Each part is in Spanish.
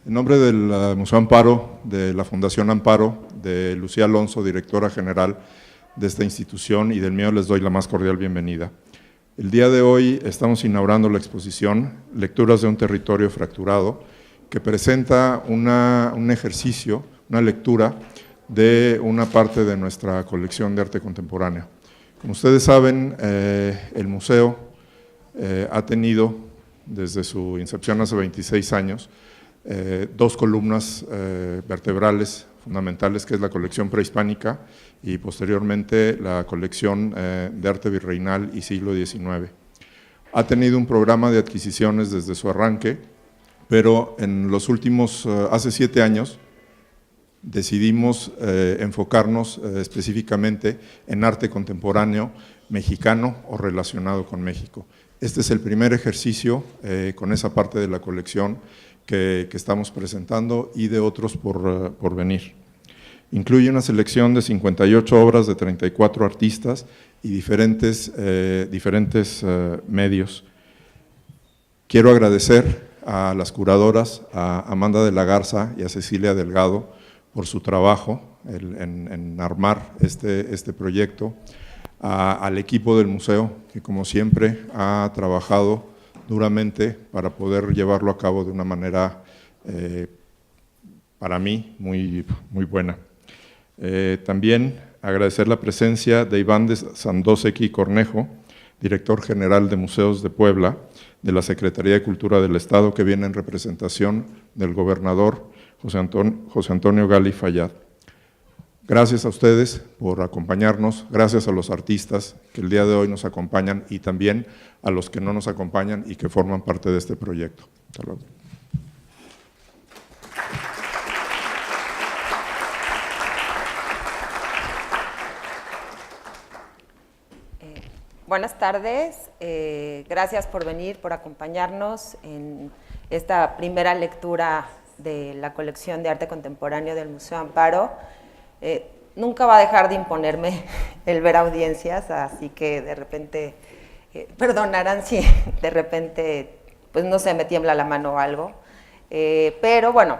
En nombre del Museo Amparo, de la Fundación Amparo, de Lucía Alonso, directora general de esta institución, y del mío les doy la más cordial bienvenida. El día de hoy estamos inaugurando la exposición Lecturas de un territorio fracturado, que presenta un ejercicio, una lectura de una parte de nuestra colección de arte contemporáneo. Como ustedes saben, el museo ha tenido, desde su incepción hace 26 años, dos columnas vertebrales fundamentales, que es la colección prehispánica y posteriormente la colección de arte virreinal y siglo XIX. Ha tenido un programa de adquisiciones desde su arranque, pero en los últimos, hace 7 años, decidimos enfocarnos específicamente en arte contemporáneo mexicano o relacionado con México. Este es el primer ejercicio con esa parte de la colección que estamos presentando y de otros por venir. Incluye una selección de 58 obras de 34 artistas y diferentes medios. Quiero agradecer a las curadoras, a Amanda de la Garza y a Cecilia Delgado por su trabajo en armar este proyecto, al equipo del museo, que como siempre ha trabajado duramente para poder llevarlo a cabo de una manera, para mí, muy buena. También agradecer la presencia de Iván de Sandosequi Cornejo, director general de Museos de Puebla, de la Secretaría de Cultura del Estado, que viene en representación del gobernador José Antonio Gali Fayad. Gracias a ustedes por acompañarnos, gracias a los artistas que el día de hoy nos acompañan y también a los que no nos acompañan y que forman parte de este proyecto. Hasta luego. Buenas tardes, gracias por venir, por acompañarnos en esta primera lectura de la colección de arte contemporáneo del Museo Amparo. Nunca va a dejar de imponerme el ver audiencias, así que de repente, perdonarán si de repente, pues no sé, me tiembla la mano o algo, pero bueno,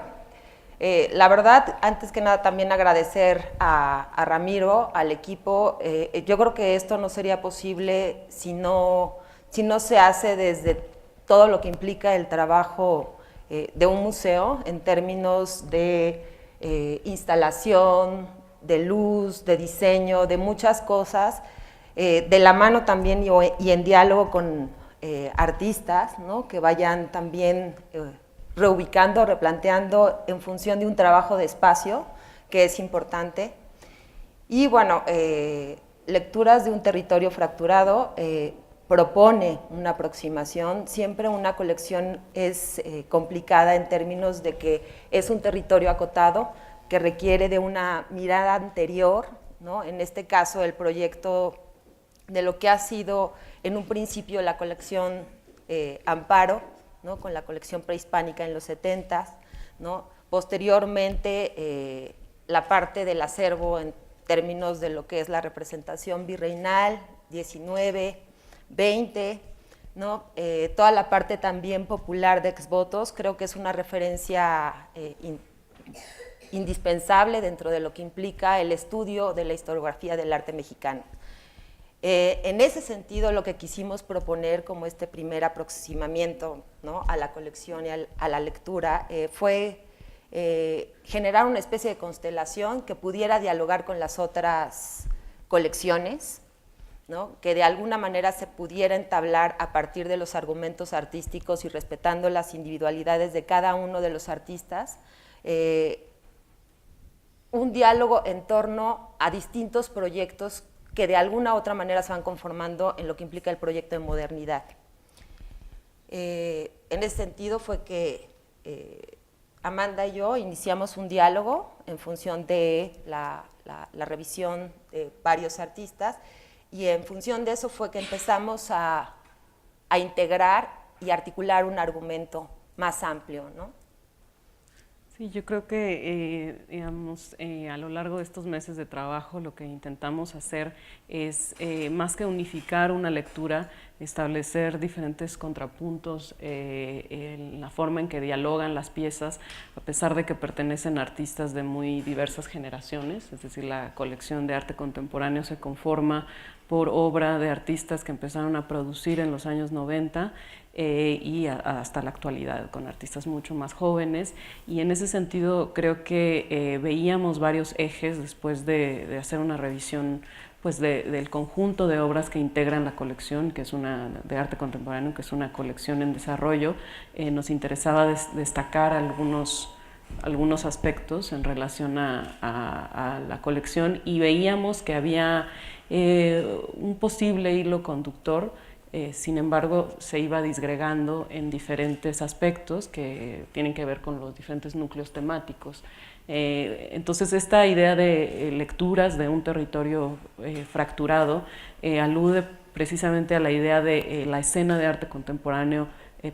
la verdad, antes que nada también agradecer a Ramiro, al equipo. Yo creo que esto no sería posible si no se hace desde todo lo que implica el trabajo de un museo en términos de instalación, de luz, de diseño, de muchas cosas, de la mano también y en diálogo con artistas, ¿no? Que vayan también reubicando, replanteando en función de un trabajo de espacio, que es importante. Y bueno, Lecturas de un territorio fracturado propone una aproximación. Siempre una colección es complicada en términos de que es un territorio acotado, que requiere de una mirada anterior, ¿no? En este caso, el proyecto de lo que ha sido en un principio la colección Amparo, ¿no? Con la colección prehispánica en los 70s, ¿no? Posteriormente, la parte del acervo en términos de lo que es la representación virreinal, 19, 20, ¿no? Toda la parte también popular de Ex Votos, creo que es una referencia indispensable dentro de lo que implica el estudio de la historiografía del arte mexicano. En ese sentido, lo que quisimos proponer como este primer aproximamiento, ¿no? A la colección y a la lectura fue generar una especie de constelación que pudiera dialogar con las otras colecciones, ¿no? Que de alguna manera se pudiera entablar a partir de los argumentos artísticos y respetando las individualidades de cada uno de los artistas, un diálogo en torno a distintos proyectos que de alguna u otra manera se van conformando en lo que implica el proyecto de modernidad. En ese sentido fue que Amanda y yo iniciamos un diálogo en función de la revisión de varios artistas, y en función de eso fue que empezamos a integrar y articular un argumento más amplio, ¿no? Sí, yo creo que, digamos, a lo largo de estos meses de trabajo lo que intentamos hacer es, más que unificar una lectura, establecer diferentes contrapuntos en la forma en que dialogan las piezas, a pesar de que pertenecen a artistas de muy diversas generaciones, es decir, la colección de arte contemporáneo se conforma por obra de artistas que empezaron a producir en los años 90 hasta la actualidad, con artistas mucho más jóvenes, y en ese sentido creo que veíamos varios ejes después de hacer una revisión pues del conjunto de obras que integran la colección, que es una de arte contemporáneo, que es una colección en desarrollo. Nos interesaba destacar algunos aspectos en relación a la colección, y veíamos que había un posible hilo conductor. Sin embargo, se iba disgregando en diferentes aspectos que tienen que ver con los diferentes núcleos temáticos. Entonces, esta idea de lecturas de un territorio fracturado alude precisamente a la idea de la escena de arte contemporáneo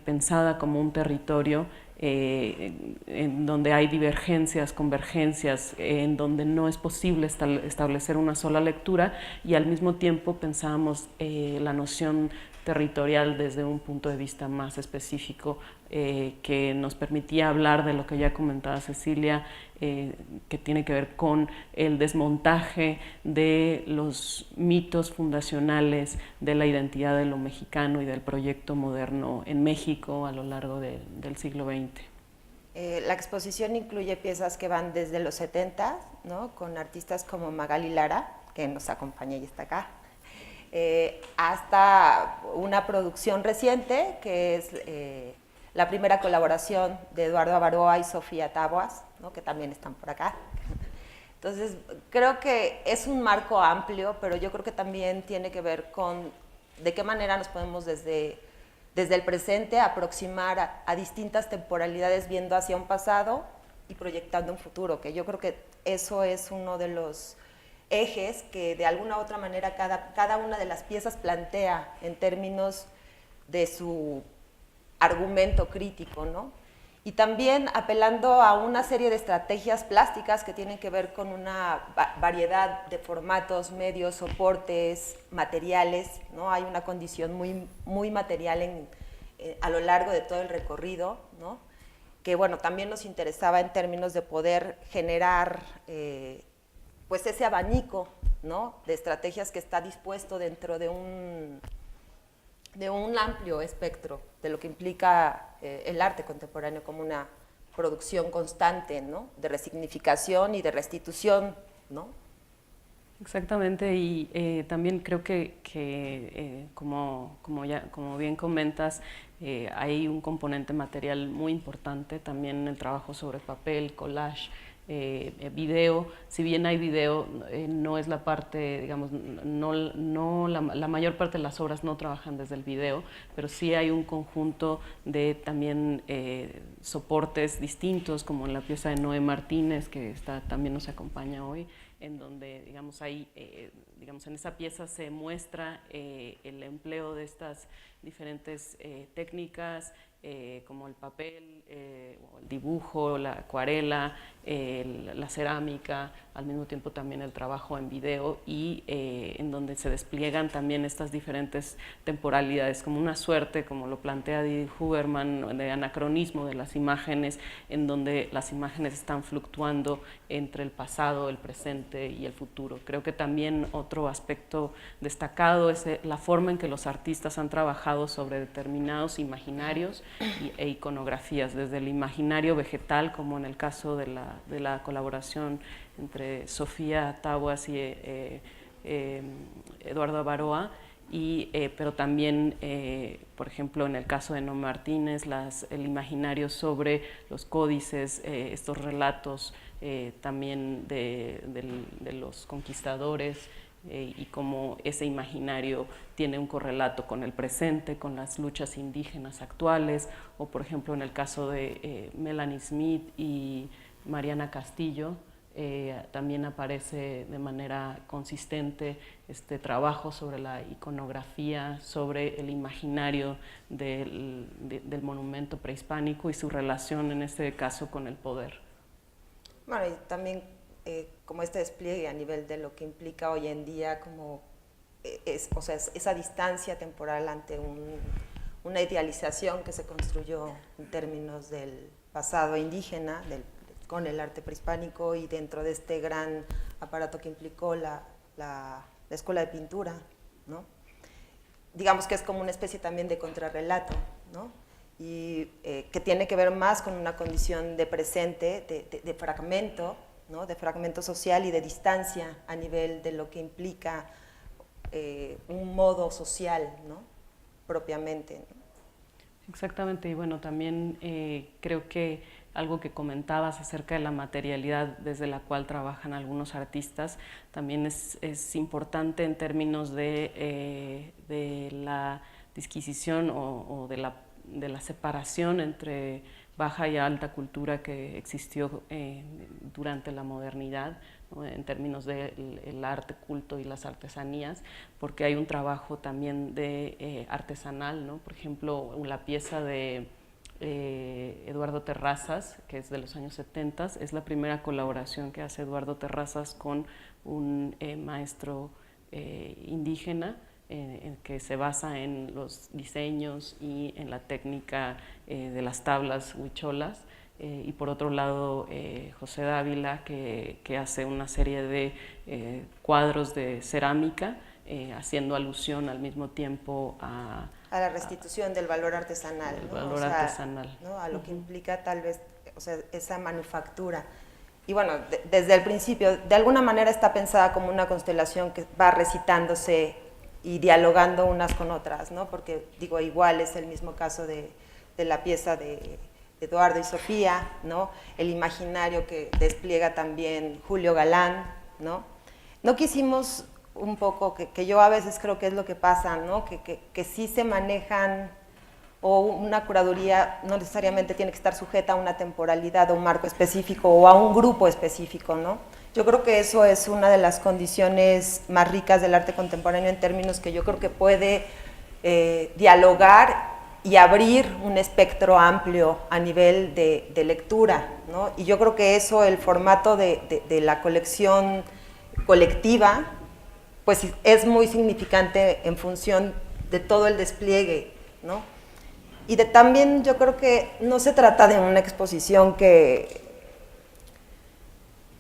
pensada como un territorio en donde hay divergencias, convergencias, en donde no es posible establecer una sola lectura, y al mismo tiempo pensábamos la noción territorial desde un punto de vista más específico que nos permitía hablar de lo que ya comentaba Cecilia, que tiene que ver con el desmontaje de los mitos fundacionales de la identidad de lo mexicano y del proyecto moderno en México a lo largo del siglo XX. La exposición incluye piezas que van desde los 70, ¿no? Con artistas como Magali Lara, que nos acompaña y está acá, hasta una producción reciente que es la primera colaboración de Eduardo Avaroa y Sofía Taboas, ¿no? Que también están por acá. Entonces, creo que es un marco amplio, pero yo creo que también tiene que ver con de qué manera nos podemos desde el presente aproximar a distintas temporalidades, viendo hacia un pasado y proyectando un futuro, que yo creo que eso es uno de los ejes que de alguna u otra manera cada una de las piezas plantea en términos de su argumento crítico, ¿no? Y también apelando a una serie de estrategias plásticas que tienen que ver con una variedad de formatos, medios, soportes, materiales, ¿no? Hay una condición muy material a lo largo de todo el recorrido, ¿no? Que bueno, también nos interesaba en términos de poder generar pues ese abanico, ¿no? De estrategias que está dispuesto dentro de un amplio espectro de lo que implica el arte contemporáneo como una producción constante, ¿no? De resignificación y de restitución, ¿no? Exactamente, y también creo que como bien comentas, hay un componente material muy importante también en el trabajo sobre papel, collage, video. Si bien hay video, no es la parte, digamos, la mayor parte de las obras no trabajan desde el video, pero sí hay un conjunto de también soportes distintos, como en la pieza de Noé Martínez, que también nos acompaña hoy, en donde, digamos, en esa pieza se muestra el empleo de estas diferentes técnicas, como el papel, el dibujo, la acuarela, la cerámica, al mismo tiempo también el trabajo en video, y en donde se despliegan también estas diferentes temporalidades, como una suerte, como lo plantea Didi Huberman, de anacronismo de las imágenes, en donde las imágenes están fluctuando entre el pasado, el presente y el futuro. Creo que también otro aspecto destacado es la forma en que los artistas han trabajado sobre determinados imaginarios e iconografías, desde el imaginario vegetal, como en el caso de la colaboración entre Sofía Taboas y Eduardo Avaroa, pero también, por ejemplo, en el caso de Noé Martínez, el imaginario sobre los códices, estos relatos también de los conquistadores, y cómo ese imaginario tiene un correlato con el presente, con las luchas indígenas actuales, o por ejemplo en el caso de Melanie Smith y Mariana Castillo, también aparece de manera consistente este trabajo sobre la iconografía, sobre el imaginario del monumento prehispánico y su relación en este caso con el poder. Bueno, y también como este despliegue a nivel de lo que implica hoy en día, como o sea, esa distancia temporal ante una idealización que se construyó en términos del pasado indígena, con el arte prehispánico, y dentro de este gran aparato que implicó la escuela de pintura, ¿no? Digamos que es como una especie también de contrarrelato, ¿no? Y que tiene que ver más con una condición de presente, de fragmento, ¿no? De fragmento social y de distancia a nivel de lo que implica un modo social, ¿no? Propiamente, ¿no? Exactamente, y bueno, también creo que algo que comentabas acerca de la materialidad desde la cual trabajan algunos artistas también es importante en términos de la disquisición o de la separación entre baja y alta cultura que existió durante la modernidad, ¿no? En términos del arte culto y las artesanías, porque hay un trabajo también de artesanal, ¿no? Por ejemplo, la pieza de Eduardo Terrazas, que es de los años 70, es la primera colaboración que hace Eduardo Terrazas con un maestro indígena, que se basa en los diseños y en la técnica de las tablas huicholas, y por otro lado José Dávila, que hace una serie de cuadros de cerámica, haciendo alusión al mismo tiempo a la restitución del valor artesanal, del ¿no? valor, o sea, artesanal, ¿no? A lo que implica tal vez, o sea, esa manufactura. Y bueno, desde el principio, de alguna manera está pensada como una constelación que va recitándose y dialogando unas con otras, ¿no? Porque, digo, igual es el mismo caso de la pieza de Eduardo y Sofía, ¿no? El imaginario que despliega también Julio Galán, ¿no? No quisimos un poco, que yo a veces creo que es lo que pasa, ¿no? Que sí se manejan, o una curaduría no necesariamente tiene que estar sujeta a una temporalidad o un marco específico o a un grupo específico, ¿no? Yo creo que eso es una de las condiciones más ricas del arte contemporáneo, en términos que yo creo que puede dialogar y abrir un espectro amplio a nivel de lectura, ¿no? Y yo creo que eso, el formato de la colección colectiva, pues es muy significante en función de todo el despliegue, ¿no? Y también yo creo que no se trata de una exposición que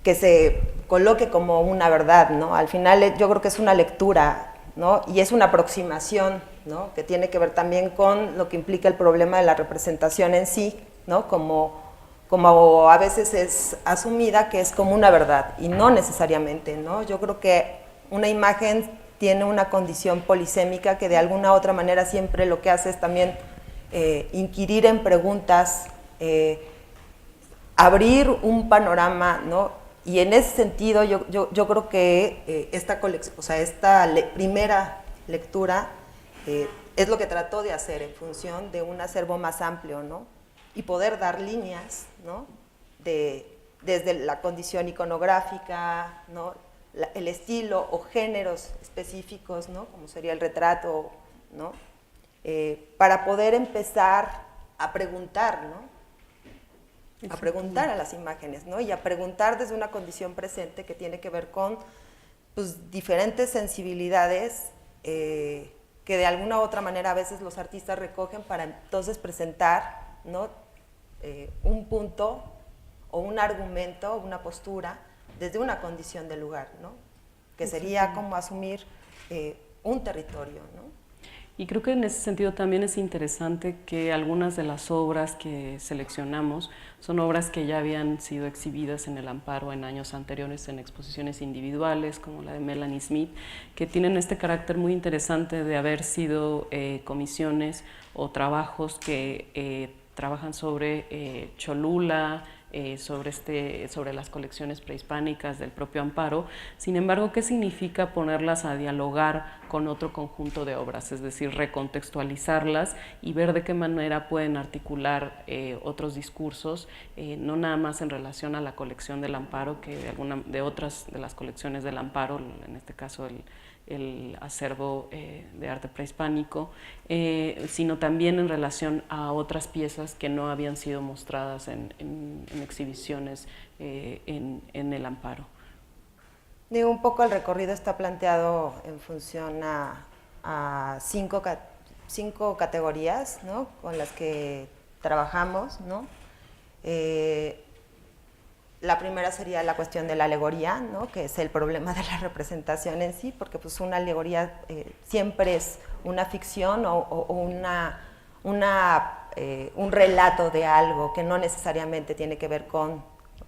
se coloque como una verdad, ¿no? Al final yo creo que es una lectura, ¿no? Y es una aproximación, ¿no? Que tiene que ver también con lo que implica el problema de la representación en sí, ¿no? Como a veces es asumida que es como una verdad, y no necesariamente, ¿no? Yo creo que una imagen tiene una condición polisémica que de alguna u otra manera siempre lo que hace es también inquirir en preguntas, abrir un panorama, ¿no? Y en ese sentido yo creo que esta primera lectura es lo que trató de hacer en función de un acervo más amplio, ¿no? Y poder dar líneas, ¿no? Desde la condición iconográfica, ¿no? El estilo o géneros específicos, ¿no? Como sería el retrato, ¿no? Para poder empezar a preguntar, ¿no? A preguntar a las imágenes, ¿no? Y a preguntar desde una condición presente que tiene que ver con, pues, diferentes sensibilidades que de alguna u otra manera a veces los artistas recogen para entonces presentar, ¿no? Un punto o un argumento, una postura desde una condición de lugar, ¿no? Que sería como asumir un territorio, ¿no? Y creo que en ese sentido también es interesante que algunas de las obras que seleccionamos son obras que ya habían sido exhibidas en el Amparo en años anteriores en exposiciones individuales, como la de Melanie Smith, que tienen este carácter muy interesante de haber sido comisiones o trabajos que trabajan sobre Cholula, sobre las colecciones prehispánicas del propio Amparo. Sin embargo, ¿qué significa ponerlas a dialogar con otro conjunto de obras? Es decir, recontextualizarlas y ver de qué manera pueden articular otros discursos, no nada más en relación a la colección del Amparo, que de otras de las colecciones del Amparo, en este caso el acervo de arte prehispánico, sino también en relación a otras piezas que no habían sido mostradas en exhibiciones en el Amparo. Digo, un poco el recorrido está planteado en función a cinco categorías, ¿no?, con las que trabajamos, ¿no? La primera sería la cuestión de la alegoría, ¿no?, que es el problema de la representación en sí, porque pues una alegoría siempre es una ficción o un relato de algo que no necesariamente tiene que ver con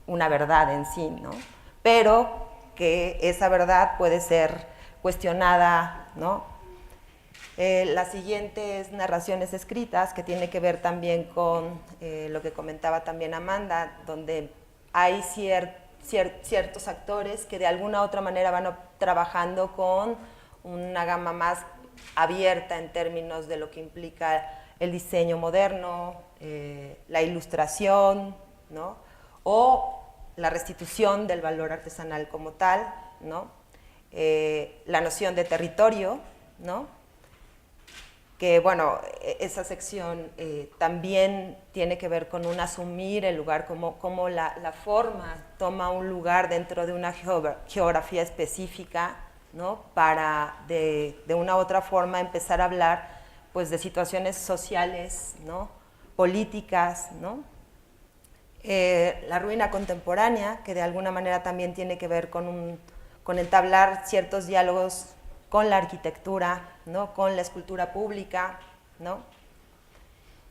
una verdad en sí, ¿no?, pero que esa verdad puede ser cuestionada, ¿no? La siguiente es narraciones escritas, que tiene que ver también con lo que comentaba también Amanda, donde hay ciertos actores que de alguna u otra manera van trabajando con una gama más abierta en términos de lo que implica el diseño moderno, la ilustración, ¿no?, o la restitución del valor artesanal como tal, ¿no?, la noción de territorio, ¿no?, que bueno, esa sección también tiene que ver con un asumir el lugar, como la forma toma un lugar dentro de una geografía específica, ¿no?, para de una u otra forma empezar a hablar pues de situaciones sociales, ¿no?, políticas, ¿no? La ruina contemporánea, que de alguna manera también tiene que ver con entablar ciertos diálogos con la arquitectura, ¿no?, con la escultura pública, ¿no?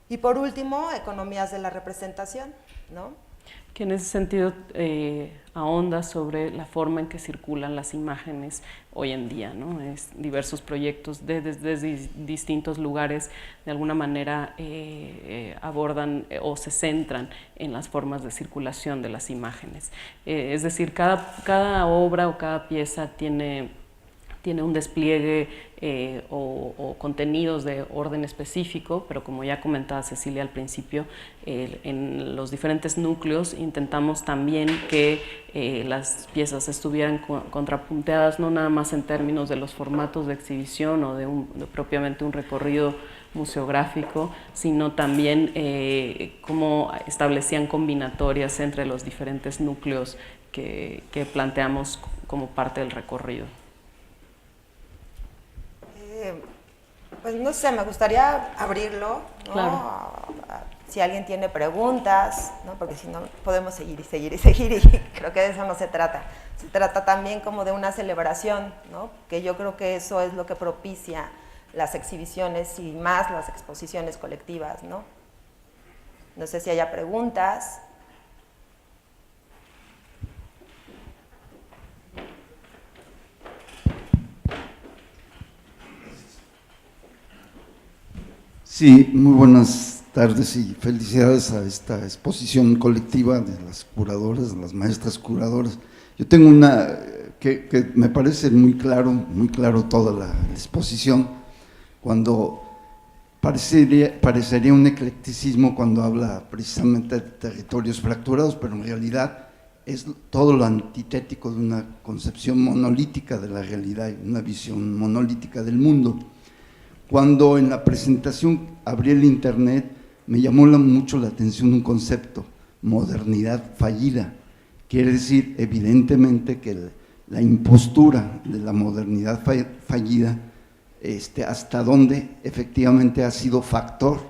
Y por último, economías de la representación, ¿no? Que en ese sentido ahonda sobre la forma en que circulan las imágenes hoy en día, ¿no? Diversos proyectos desde distintos lugares de alguna manera abordan o se centran en las formas de circulación de las imágenes. Es decir, cada obra o cada pieza tiene un despliegue o contenidos de orden específico, pero como ya comentaba Cecilia al principio, en los diferentes núcleos intentamos también que las piezas estuvieran contrapunteadas, no nada más en términos de los formatos de exhibición o de propiamente un recorrido museográfico, sino también cómo establecían combinatorias entre los diferentes núcleos que planteamos como parte del recorrido. Pues no sé, me gustaría abrirlo, ¿no? Claro. Si alguien tiene preguntas, ¿no?, porque si no podemos seguir y seguir y seguir, y creo que de eso no se trata. Se trata también como de una celebración, ¿no?, que yo creo que eso es lo que propicia las exhibiciones y más las exposiciones colectivas, ¿no? No sé si haya preguntas. Sí, muy buenas tardes y felicidades a esta exposición colectiva de las curadoras, de las maestras curadoras. Yo tengo una que me parece muy claro toda la exposición, cuando parecería un eclecticismo cuando habla precisamente de territorios fracturados, pero en realidad es todo lo antitético de una concepción monolítica de la realidad, una visión monolítica del mundo. Cuando en la presentación abrí el internet, me llamó mucho la atención un concepto, modernidad fallida. Quiere decir, evidentemente, que la impostura de la modernidad fallida, hasta dónde efectivamente ha sido factor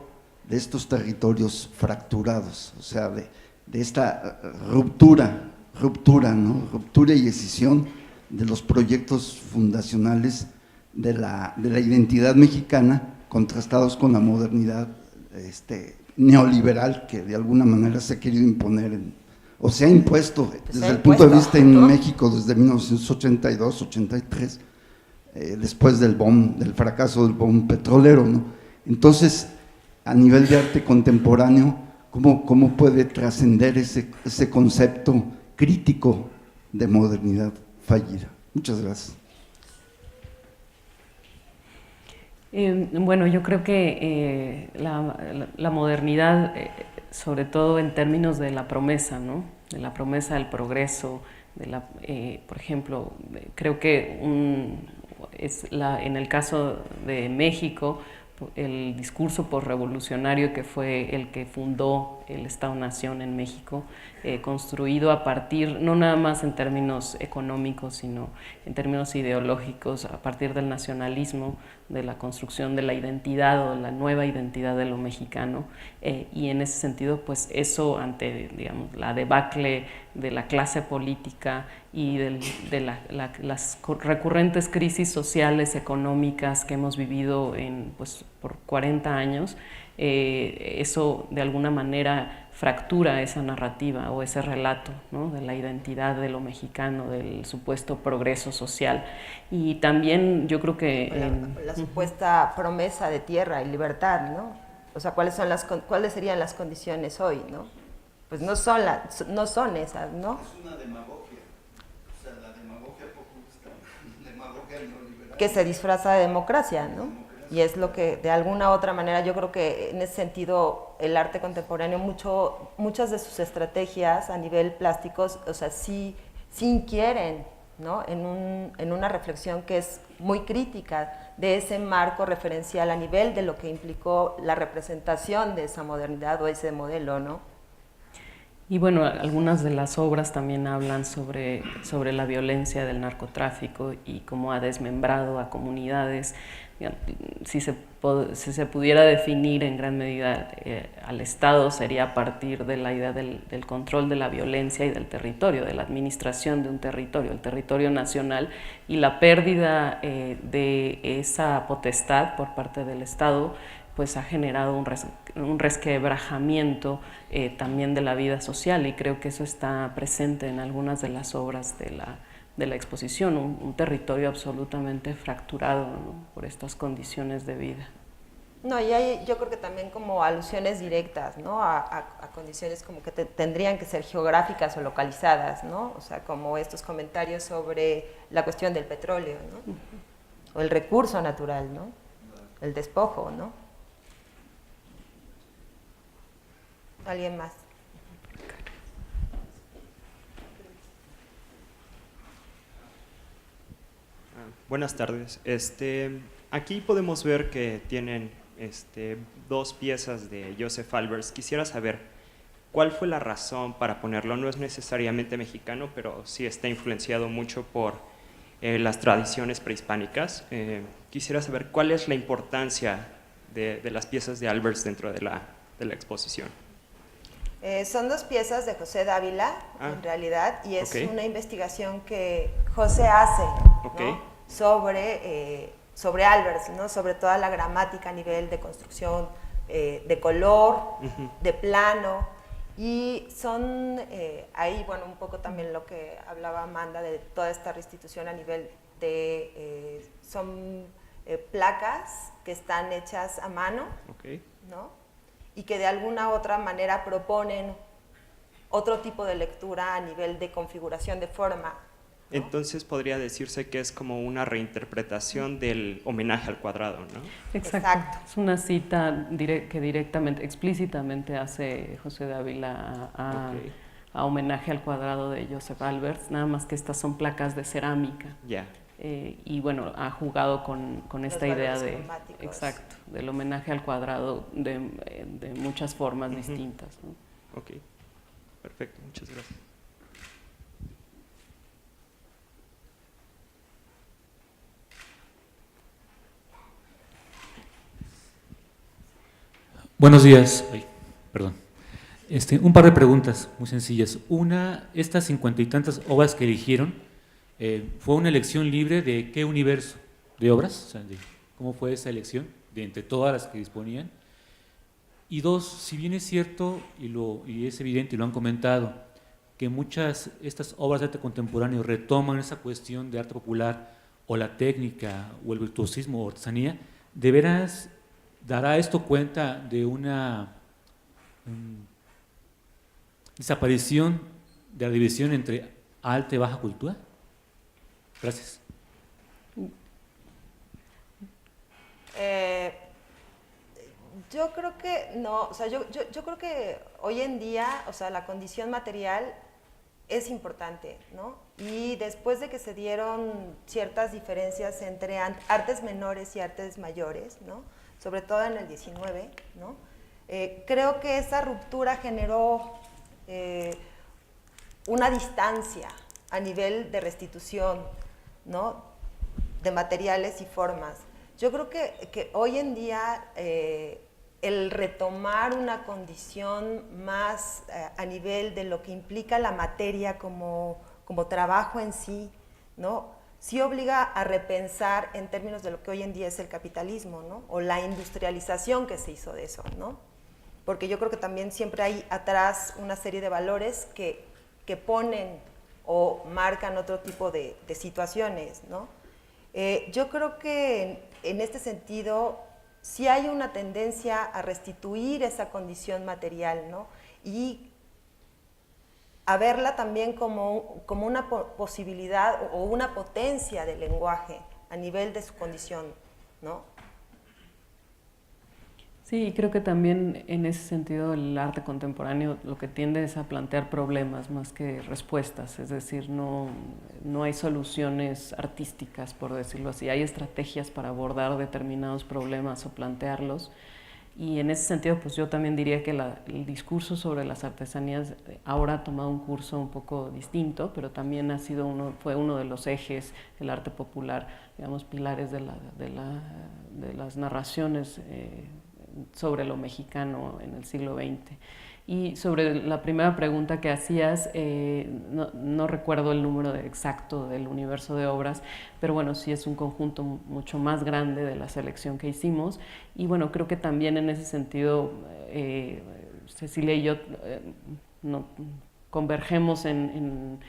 de estos territorios fracturados, o sea, de esta ruptura, ¿no?, ruptura y escisión de los proyectos fundacionales de la identidad mexicana, contrastados con la modernidad neoliberal que de alguna manera se ha querido imponer o se ha impuesto desde el punto de vista en México desde 1982-83, después del fracaso del boom petrolero, ¿no? Entonces, a nivel de arte contemporáneo, ¿cómo puede trascender ese concepto crítico de modernidad fallida? Muchas gracias. Bueno, yo creo que la modernidad, sobre todo en términos de la promesa, ¿no?, de la promesa del progreso, por ejemplo, creo que en el caso de México, el discurso posrevolucionario que fue el que fundó el Estado-Nación en México, construido a partir, no nada más en términos económicos, sino en términos ideológicos, a partir del nacionalismo, de la construcción de la identidad o de la nueva identidad de lo mexicano, y en ese sentido, pues eso ante, digamos, la debacle de la clase política y de las recurrentes crisis sociales, económicas que hemos vivido pues, por 40 años, eso de alguna manera fractura esa narrativa o ese relato, ¿no?, de la identidad de lo mexicano, del supuesto progreso social. Y también yo creo que la supuesta promesa de tierra y libertad, ¿no? O sea, ¿cuáles serían las condiciones hoy, no? Pues no son esas, ¿no? Es una demagogia, o sea, la demagogia populista, demagogia neoliberal. Que se disfraza de democracia, ¿no? Y es lo que, de alguna u otra manera, yo creo que en ese sentido el arte contemporáneo, muchas de sus estrategias a nivel plásticos, o sea, sí inquieren, ¿no?, en una reflexión que es muy crítica de ese marco referencial a nivel de lo que implicó la representación de esa modernidad o ese modelo, ¿no? Y bueno, algunas de las obras también hablan sobre la violencia del narcotráfico y cómo ha desmembrado a comunidades. Si se pudiera definir en gran medida al Estado, sería a partir de la idea del control de la violencia y del territorio, de la administración de un territorio, el territorio nacional, y la pérdida de esa potestad por parte del Estado pues ha generado un resquebrajamiento también de la vida social, y creo que eso está presente en algunas de las obras de la exposición, un territorio absolutamente fracturado, ¿no?, por estas condiciones de vida. No, y hay, yo creo que también como alusiones directas, ¿no?, a condiciones como que tendrían que ser geográficas o localizadas, ¿no? O sea, como estos comentarios sobre la cuestión del petróleo, ¿no? O el recurso natural, ¿no? El despojo, ¿no? ¿Alguien más? Buenas tardes. Aquí podemos ver que tienen dos piezas de Joseph Albers. Quisiera saber cuál fue la razón para ponerlo. No es necesariamente mexicano, pero sí está influenciado mucho por las tradiciones prehispánicas. Quisiera saber cuál es la importancia de las piezas de Albers dentro de la exposición. Son dos piezas de José Dávila, en realidad, y es una investigación que José hace, ¿no?, sobre Albers, ¿no?, sobre toda la gramática a nivel de construcción, de color, de plano, y son ahí, bueno, un poco también lo que hablaba Amanda de toda esta restitución a nivel de, son placas que están hechas a mano, ¿no?, y que de alguna u otra manera proponen otro tipo de lectura a nivel de configuración de forma, ¿no? Entonces podría decirse que es como una reinterpretación del homenaje al cuadrado, ¿no? Exacto. Es una cita que directamente, explícitamente hace José Dávila a homenaje al cuadrado de Joseph Albers, nada más que estas son placas de cerámica. Ya. Y bueno, ha jugado con esta idea del homenaje al cuadrado de muchas formas distintas, ¿no? Ok, perfecto, muchas gracias. Buenos días. Ay, perdón. Un par de preguntas muy sencillas. Una, estas 50 y tantas obras que eligieron, ¿fue una elección libre de qué universo de obras? O sea, ¿cómo fue esa elección de entre todas las que disponían? Y dos, si bien es cierto y es evidente y lo han comentado, que muchas estas obras de arte contemporáneo retoman esa cuestión de arte popular o la técnica o el virtuosismo o artesanía, ¿de veras dará esto cuenta de una desaparición de la división entre alta y baja cultura? Gracias. Yo creo que no, o sea, yo creo que hoy en día, o sea, la condición material es importante, ¿no? Y después de que se dieron ciertas diferencias entre artes menores y artes mayores, ¿no? Sobre todo en el 19, ¿no? Creo que esa ruptura generó una distancia a nivel de restitución, ¿no? De materiales y formas. Yo creo que hoy en día el retomar una condición más a nivel de lo que implica la materia como trabajo en sí, ¿no? Sí obliga a repensar en términos de lo que hoy en día es el capitalismo, ¿no? O la industrialización que se hizo de eso, ¿no? Porque yo creo que también siempre hay atrás una serie de valores que ponen o marcan otro tipo de situaciones, ¿no? Yo creo que en este sentido sí hay una tendencia a restituir esa condición material, ¿no? Y a verla también como una posibilidad o una potencia del lenguaje a nivel de su condición, ¿no? Sí, creo que también en ese sentido el arte contemporáneo lo que tiende es a plantear problemas más que respuestas, es decir, no hay soluciones artísticas, por decirlo así, hay estrategias para abordar determinados problemas o plantearlos, y en ese sentido pues yo también diría que el discurso sobre las artesanías ahora ha tomado un curso un poco distinto, pero también fue uno de los ejes del arte popular, digamos, pilares de las narraciones sobre lo mexicano en el siglo XX. Y sobre la primera pregunta que hacías, no recuerdo el número exacto del universo de obras, pero bueno, sí es un conjunto mucho más grande de la selección que hicimos. Y bueno, creo que también en ese sentido, Cecilia y yo convergemos en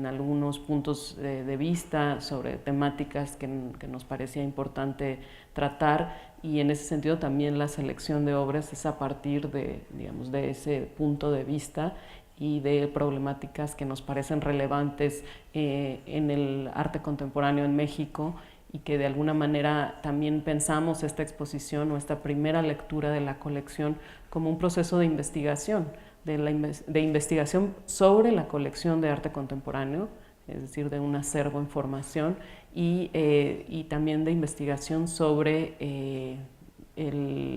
algunos puntos de vista sobre temáticas que nos parecía importante tratar, y en ese sentido también la selección de obras es a partir de, digamos, de ese punto de vista y de problemáticas que nos parecen relevantes en el arte contemporáneo en México, y que de alguna manera también pensamos esta exposición o esta primera lectura de la colección como un proceso de investigación, de investigación sobre la colección de arte contemporáneo, es decir, de un acervo en formación, y también de investigación sobre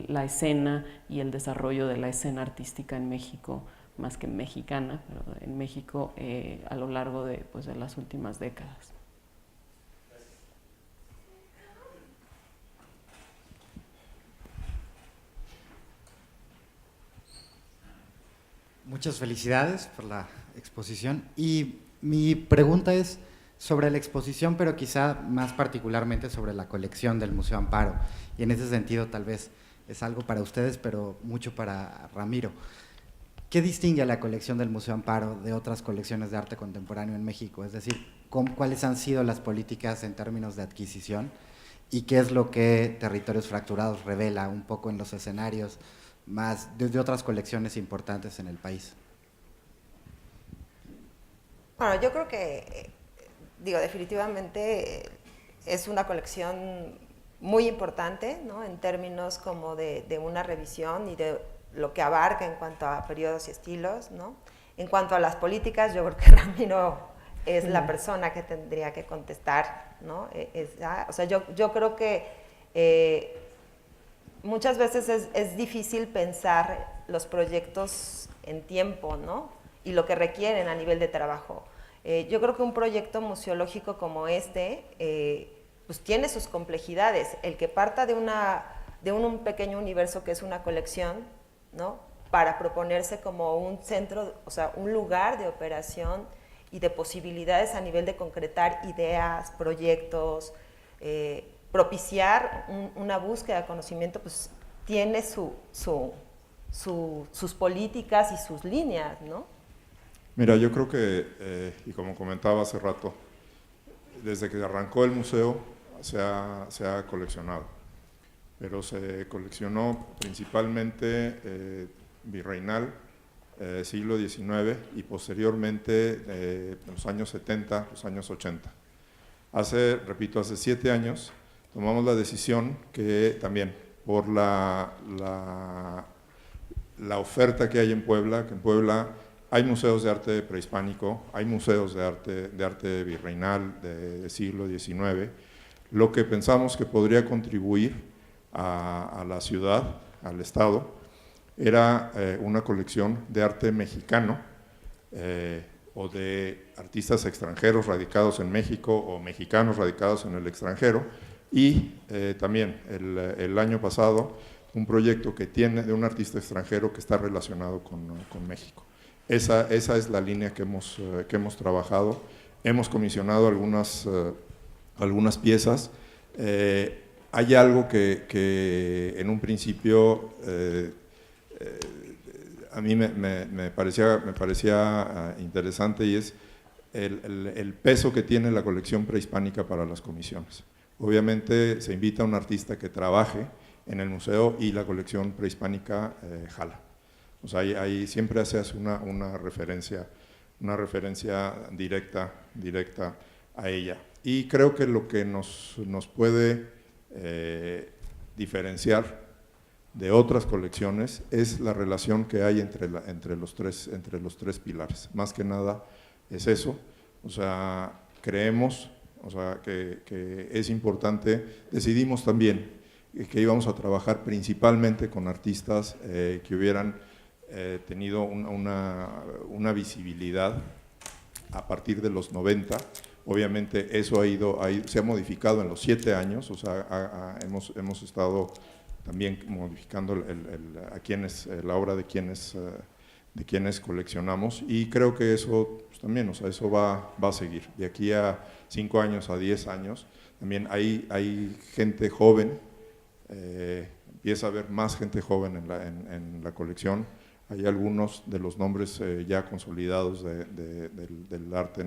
la escena y el desarrollo de la escena artística en México, más que mexicana, pero en México a lo largo de las últimas décadas. Muchas felicidades por la exposición, y mi pregunta es sobre la exposición, pero quizá más particularmente sobre la colección del Museo Amparo, y en ese sentido tal vez es algo para ustedes, pero mucho para Ramiro. ¿Qué distingue a la colección del Museo Amparo de otras colecciones de arte contemporáneo en México? Es decir, ¿cuáles han sido las políticas en términos de adquisición? ¿Y qué es lo que Territorios Fracturados revela un poco en los escenarios más desde otras colecciones importantes en el país? Bueno, yo creo que, definitivamente es una colección muy importante, ¿no? En términos como de una revisión y de lo que abarca en cuanto a periodos y estilos, ¿no? En cuanto a las políticas, yo creo que Ramiro es la persona que tendría que contestar, ¿no? Yo creo que muchas veces es difícil pensar los proyectos en tiempo, ¿no? Y lo que requieren a nivel de trabajo. Yo creo que un proyecto museológico como este, pues tiene sus complejidades. El que parta de un pequeño universo que es una colección, ¿no? Para proponerse como un centro, o sea, un lugar de operación y de posibilidades a nivel de concretar ideas, proyectos, propiciar una búsqueda de conocimiento, pues tiene sus políticas y sus líneas, ¿no? Mira, yo creo que, y como comentaba hace rato, desde que arrancó el museo se ha coleccionado, pero se coleccionó principalmente virreinal, siglo XIX, y posteriormente en los años 70, los años 80. Hace 7 años tomamos la decisión que también por la oferta que hay en Puebla, que en Puebla hay museos de arte prehispánico, hay museos de arte virreinal de siglo XIX. Lo que pensamos que podría contribuir a la ciudad, al Estado, era una colección de arte mexicano o de artistas extranjeros radicados en México o mexicanos radicados en el extranjero, y también el año pasado un proyecto que tiene de un artista extranjero que está relacionado con México. Esa es la línea que hemos trabajado. Hemos comisionado algunas piezas. Hay algo que en un principio a mí me parecía interesante, y es el peso que tiene la colección prehispánica para las comisiones. Obviamente se invita a un artista que trabaje en el museo y la colección prehispánica jala. O sea, ahí siempre se hace una referencia directa a ella. Y creo que lo que nos puede diferenciar de otras colecciones es la relación que hay entre los tres pilares. Más que nada es eso. O sea, creemos, o sea, que es importante. Decidimos también que íbamos a trabajar principalmente con artistas que hubieran tenido una visibilidad a partir de los 90. Obviamente eso se ha modificado en los 7 años, o sea, hemos estado también modificando la obra de quienes coleccionamos, y creo que eso pues, también, o sea, eso va a seguir. De aquí a 5 años, a 10 años, también hay gente joven, empieza a haber más gente joven en la colección. Hay algunos de los nombres ya consolidados del arte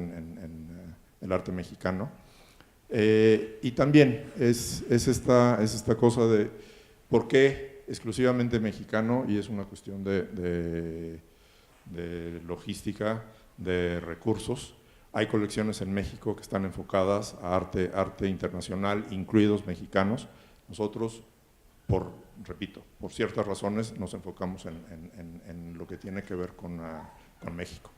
el arte mexicano. Y también es esta cosa de por qué exclusivamente mexicano, y es una cuestión de logística, de recursos. Hay colecciones en México que están enfocadas a arte internacional, incluidos mexicanos. Nosotros, repito, por ciertas razones nos enfocamos en lo que tiene que ver con México.